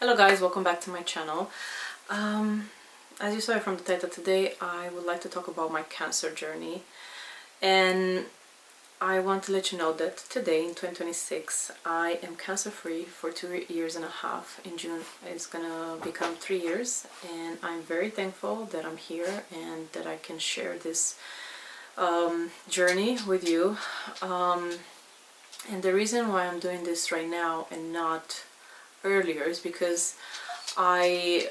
Hello guys, welcome back to my channel. As you saw from the title, today I would like to talk about my cancer journey, and I want to let you know that today in 2026 I am cancer free for 2.5 years. In June it's gonna become 3 years, and I'm very thankful that I'm here and that I can share this journey with you. And the reason why I'm doing this right now and not earlier is because it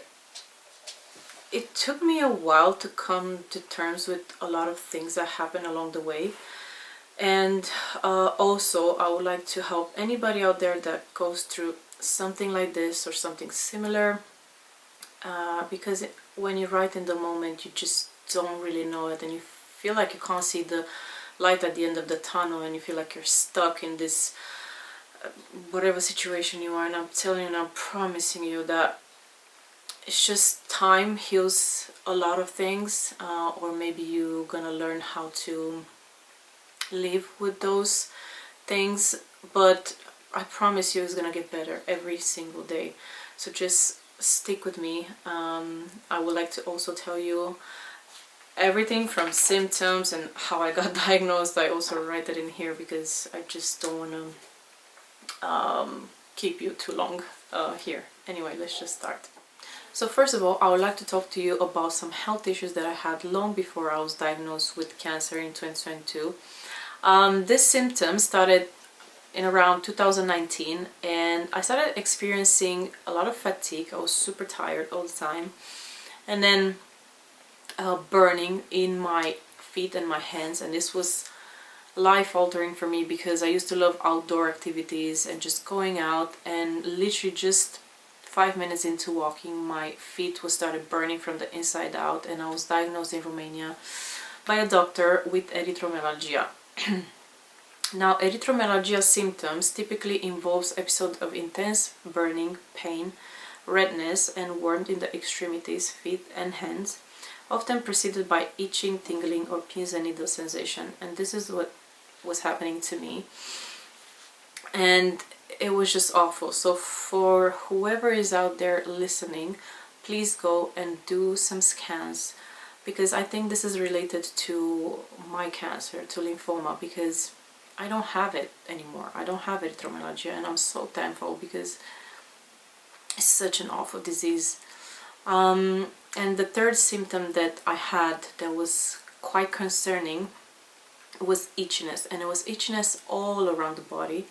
took me a while to come to terms with a lot of things that happened along the way. And also I would like to help anybody out there that goes through something like this or something similar, because when you're right in the moment you just don't really know it, and you feel like you can't see the light at the end of the tunnel, and you feel like you're stuck in this whatever situation you are. And I'm telling you and I'm promising you that it's just time heals a lot of things, or maybe you're gonna learn how to live with those things, but I promise you it's gonna get better every single day. So just stick with me. I would like to also tell you everything from symptoms and how I got diagnosed. I also write it in here because I just don't want to keep you too long here. Anyway, let's just start. So first of all, I would like to talk to you about some health issues that I had long before I was diagnosed with cancer in 2022. This symptom started in around 2019, and I started experiencing a lot of fatigue. I was super tired all the time, and then burning in my feet and my hands, and this was life altering for me because I used to love outdoor activities and just going out, and literally just 5 minutes into walking my feet was started burning from the inside out, and I was diagnosed in Romania by a doctor with erythromelalgia. Now, erythromelalgia symptoms typically involves episodes of intense burning, pain, redness and warmth in the extremities, feet and hands, often preceded by itching, tingling or pins and needle sensation. And this is what was happening to me, and it was just awful. So for whoever is out there listening, please go and do some scans, because I think this is related to my cancer, to lymphoma, because I don't have it anymore. I don't have erythromelalgia, and I'm so thankful because it's such an awful disease. And the third symptom that I had that was quite concerning was itchiness, and it was itchiness all around the body.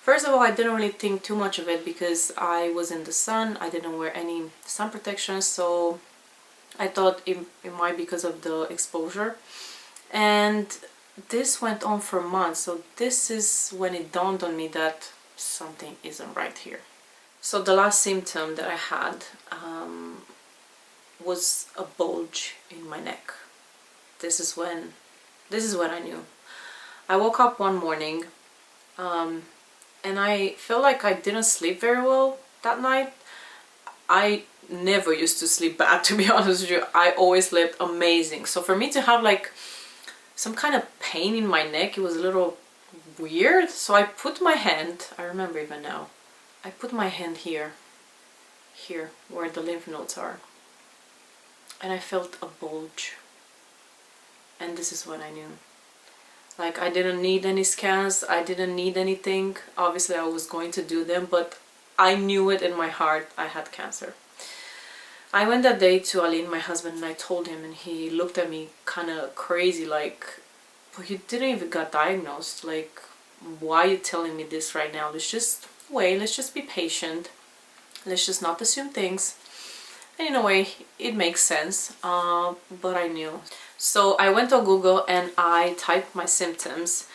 First of all, I didn't really think too much of it because I was in the sun. I didn't wear any sun protection, so I thought it might be because of the exposure. And this went on for months, so this is when it dawned on me that something isn't right here. So the last symptom that I had was a bulge in my neck. This is when I knew. I woke up one morning and I felt like I didn't sleep very well that night. I never used to sleep bad, to be honest with you. I always slept amazing. So for me to have like some kind of pain in my neck, it was a little weird. So I put my hand, I remember even now, I put my hand here where the lymph nodes are, and I felt a bulge. And this is when I knew. Like, I didn't need any scans, I didn't need anything. Obviously I was going to do them, but I knew it in my heart I had cancer. I went that day to Alin, my husband, and I told him, and he looked at me kind of crazy, like, but you didn't even got diagnosed, like, why are you telling me this right now? Let's just wait, let's just be patient, let's just not assume things. And in a way it makes sense, but I knew. So I went on Google and I typed my symptoms,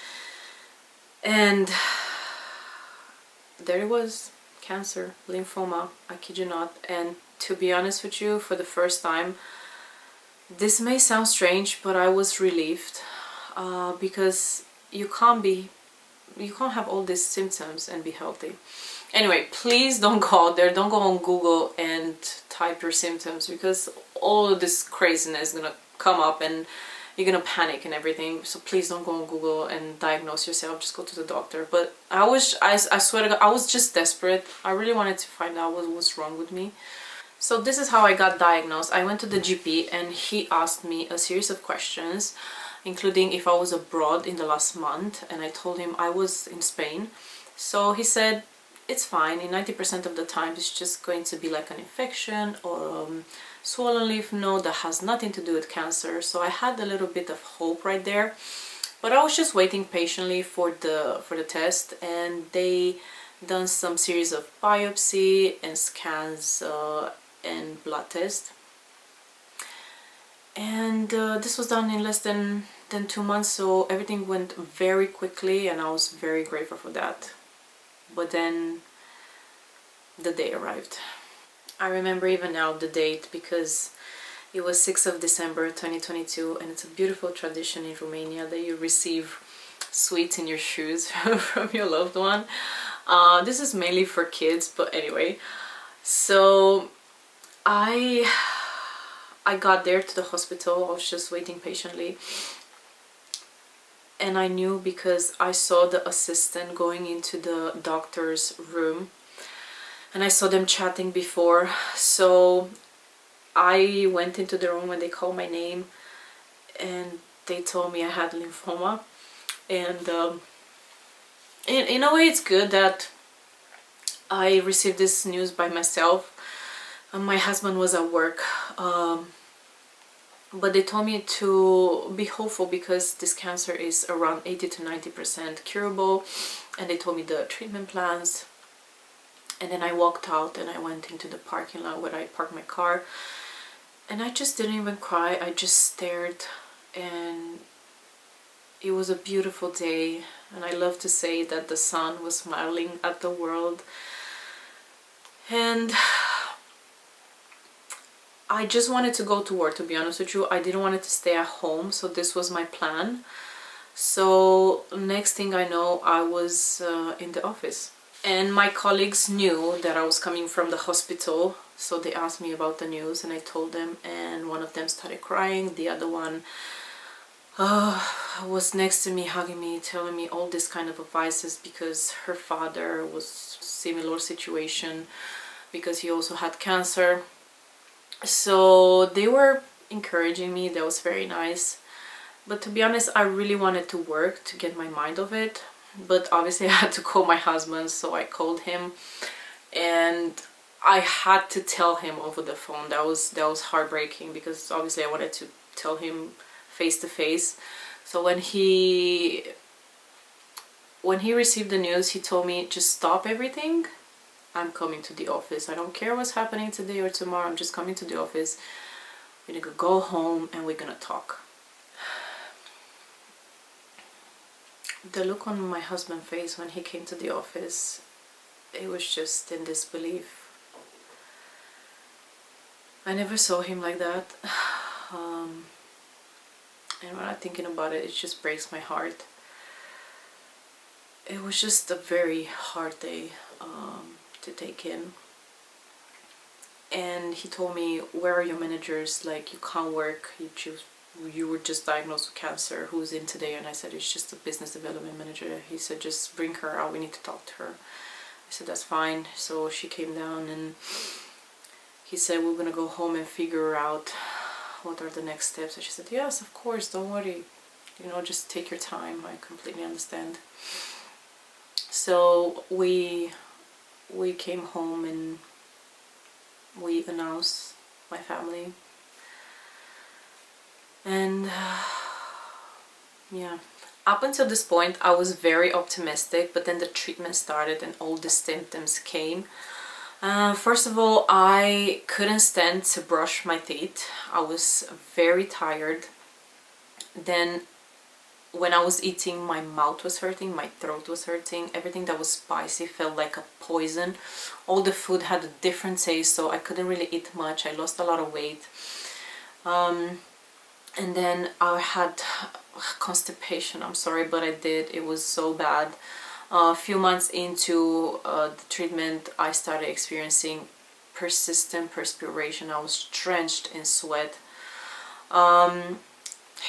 and there it was: cancer, lymphoma, I kid you not. And to be honest with you, for the first time, this may sound strange, but I was relieved, because you can't have all these symptoms and be healthy. Anyway, please don't go out there, don't go on Google and type your symptoms, because all of this craziness is gonna come up, and you're gonna panic and everything. So please don't go on Google and diagnose yourself, just go to the doctor. But I swear to God, I was just desperate. I really wanted to find out what was wrong with me. So this is how I got diagnosed. I went to the GP and he asked me a series of questions, including if I was abroad in the last month, and I told him I was in Spain. So he said, it's fine, in 90% of the time it's just going to be like an infection or swollen lymph node that has nothing to do with cancer. So I had a little bit of hope right there, but I was just waiting patiently for the test, and they done some series of biopsy and scans and blood test, and this was done in less than 2 months, so everything went very quickly and I was very grateful for that. But then the day arrived. I remember even now the date because it was 6th of December 2022, and it's a beautiful tradition in Romania that you receive sweets in your shoes from your loved one. This is mainly for kids, but anyway. So I got there to the hospital. I was just waiting patiently, and I knew because I saw the assistant going into the doctor's room and I saw them chatting before. So I went into the room when they called my name and they told me I had lymphoma. And in a way it's good that I received this news by myself. My husband was at work, but they told me to be hopeful because this cancer is around 80 to 90% curable, and they told me the treatment plans. And then I walked out and I went into the parking lot where I parked my car, and I just didn't even cry. I just stared, and it was a beautiful day, and I love to say that the sun was smiling at the world. And I just wanted to go to work, to be honest with you. I didn't want to stay at home, so this was my plan. So next thing I know, I was in the office. And my colleagues knew that I was coming from the hospital, so they asked me about the news and I told them, and one of them started crying. The other one was next to me, hugging me, telling me all this kind of advices because her father was similar situation because he also had cancer. So they were encouraging me. That was very nice. But to be honest, I really wanted to work to get my mind off it. But obviously I had to call my husband, so I called him and I had to tell him over the phone. That was heartbreaking because obviously I wanted to tell him face to face. So when he received the news, he told me, just stop everything. I'm coming to the office. I don't care what's happening today or tomorrow. I'm just coming to the office. We're gonna go home and we're gonna talk. The look on my husband's face when he came to the office, it was just in disbelief. I never saw him like that. And when I'm thinking about it, it just breaks my heart. It was just a very hard day to take in. And he told me, where are your managers? Like, you can't work, you were just diagnosed with cancer, who's in today? And I said, it's just a business development manager. He said, just bring her out, we need to talk to her. I said, that's fine. So she came down and he said, we're gonna go home and figure out what are the next steps. And she said, yes, of course, don't worry, just take your time. I completely understand. So we came home and we announced my family. And yeah, up until this point I was very optimistic, but then the treatment started and all the symptoms came. First of all, I couldn't stand to brush my teeth. I was very tired. Then when I was eating, my mouth was hurting, my throat was hurting. Everything that was spicy felt like a poison. All the food had a different taste, so I couldn't really eat much. I lost a lot of weight. And then I had constipation. I'm sorry, but I did. It was so bad. A few months into the treatment, I started experiencing persistent perspiration. I was drenched in sweat.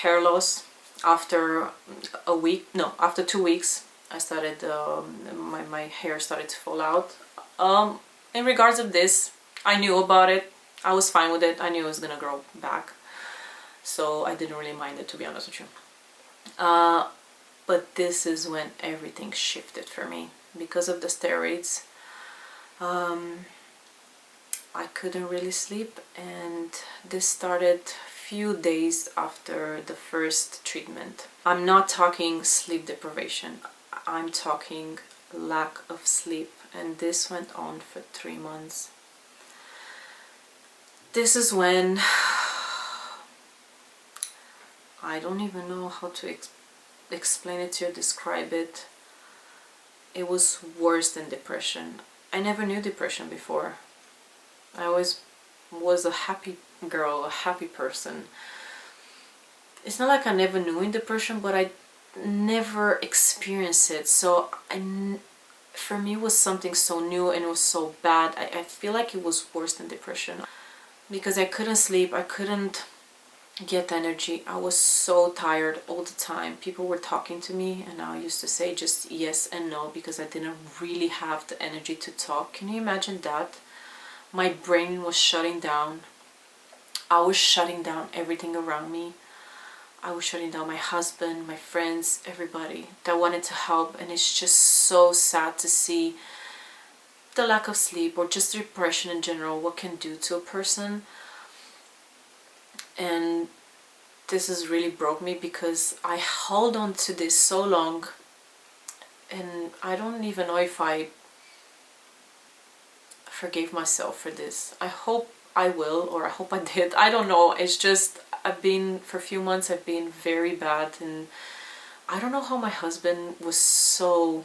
hair loss. After after 2 weeks, I started, my hair started to fall out. In regards of this, I knew about it. I was fine with it. I knew it was gonna grow back. So I didn't really mind it, to be honest with you. But this is when everything shifted for me. Because of the steroids, I couldn't really sleep, and this started few days after the first treatment. I'm not talking sleep deprivation, I'm talking lack of sleep, and this went on for 3 months. This is when I don't even know how to explain it to you, describe it. It was worse than depression. I never knew depression before. I always was a happy girl, a happy person. It's not like I never knew in depression, but I never experienced it. So for me, it was something so new, and it was so bad. I feel like it was worse than depression, because I couldn't sleep, I couldn't get energy. I was so tired all the time. People were talking to me, and I used to say just yes and no, because I didn't really have the energy to talk. Can you imagine that? My brain was shutting down. I was shutting down everything around me. I was shutting down my husband, my friends, everybody that wanted to help. And it's just so sad to see the lack of sleep, or just depression in general, what can do to a person. And this has really broke me, because I held on to this so long, and I don't even know if I forgave myself for this. I hope I will, or I hope I did. I don't know. It's just, for a few months, I've been very bad, and I don't know how my husband was so,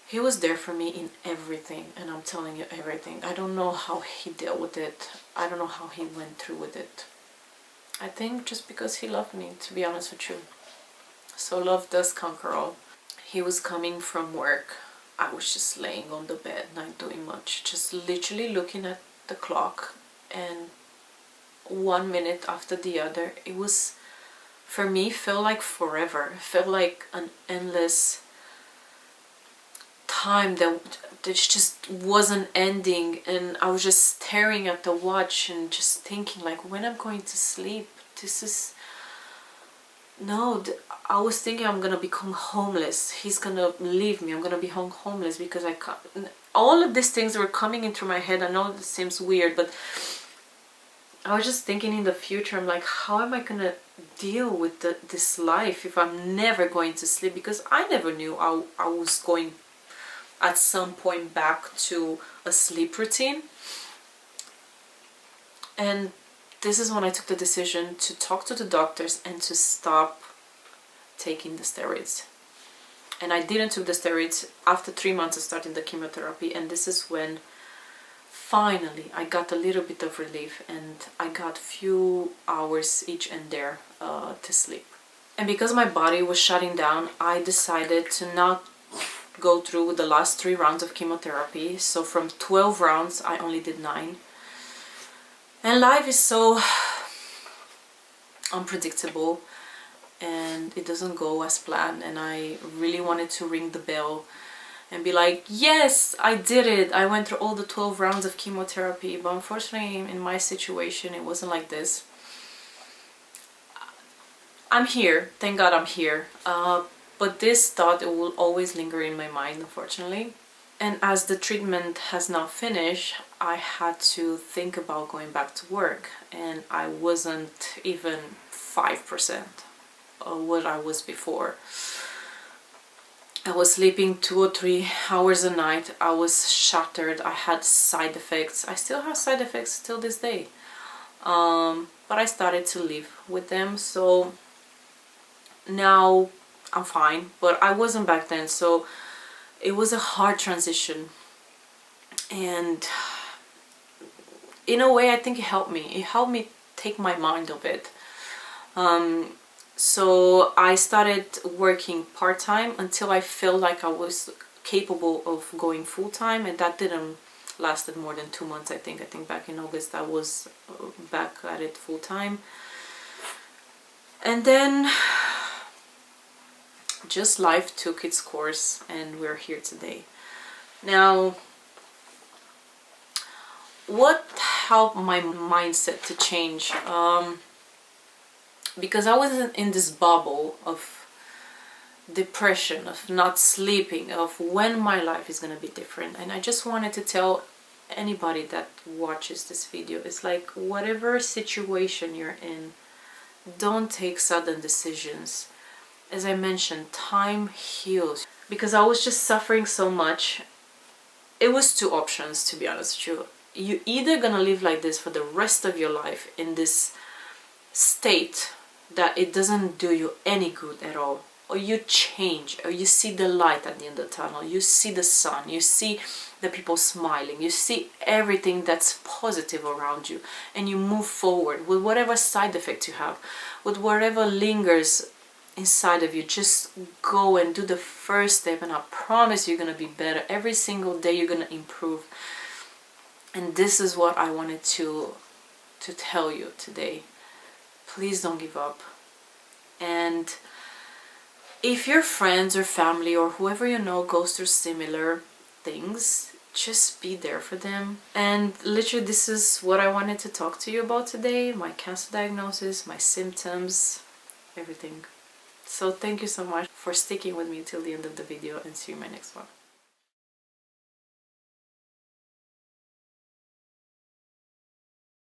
he was there for me in everything, and I'm telling you, everything. I don't know how he dealt with it. I don't know how he went through with it. I think just because he loved me, to be honest with you. So love does conquer all. He was coming from work. I was just laying on the bed, not doing much, just literally looking at the clock, and 1 minute after the other, it was, for me, felt like forever. It felt like an endless time that just wasn't ending, and I was just staring at the watch and just thinking, like, when I'm going to sleep. This is, no, I was thinking I'm gonna become homeless. He's gonna leave me. I'm gonna be homeless, because I can't. All of these things were coming into my head. I know this seems weird, but I was just thinking in the future. I'm like, how am I gonna deal with this life if I'm never going to sleep? Because I never knew I was going at some point back to a sleep routine. And this is when I took the decision to talk to the doctors and to stop taking the steroids. And I didn't take the steroids after 3 months of starting the chemotherapy, and this is when finally I got a little bit of relief, and I got few hours each and there to sleep. And because my body was shutting down, I decided to not go through with the last 3 rounds of chemotherapy. So from 12 rounds I only did 9. And life is so unpredictable, and it doesn't go as planned, and I really wanted to ring the bell and be like, yes, I did it. I went through all the 12 rounds of chemotherapy. But unfortunately, in my situation, it wasn't like this. I'm here. Thank God I'm here. But this thought, it will always linger in my mind, unfortunately. And as the treatment has now finished, I had to think about going back to work. And I wasn't even 5% of what I was before. I was sleeping 2 or 3 hours a night. I was shattered. I had side effects. I still have side effects till this day. But I started to live with them. So now I'm fine. But I wasn't back then. So it was a hard transition. And in a way, I think it helped me. It helped me take my mind off it. So I started working part-time until I felt like I was capable of going full-time, and that didn't lasted more than 2 months. I think back in August I was back at it full-time. And then just life took its course and we're here today. Now, what helped my mindset to change? Because I was in this bubble of depression, of not sleeping, of when my life is going to be different. And I just wanted to tell anybody that watches this video, it's like, whatever situation you're in, don't take sudden decisions. As I mentioned, time heals. Because I was just suffering so much, it was two options, to be honest with you. You're either gonna live like this for the rest of your life, in this state that it doesn't do you any good at all, or you change, or you see the light at the end of the tunnel, you see the sun, you see the people smiling, you see everything that's positive around you, and you move forward with whatever side effect you have, with whatever lingers inside of you. Just go and do the first step, and I promise you're gonna be better. Every single day you're gonna improve. And this is what I wanted to tell you today. Please don't give up. And if your friends or family or whoever you know goes through similar things, just be there for them. And literally, this is what I wanted to talk to you about today. My cancer diagnosis, my symptoms, everything. So thank you so much for sticking with me till the end of the video, and see you in my next one.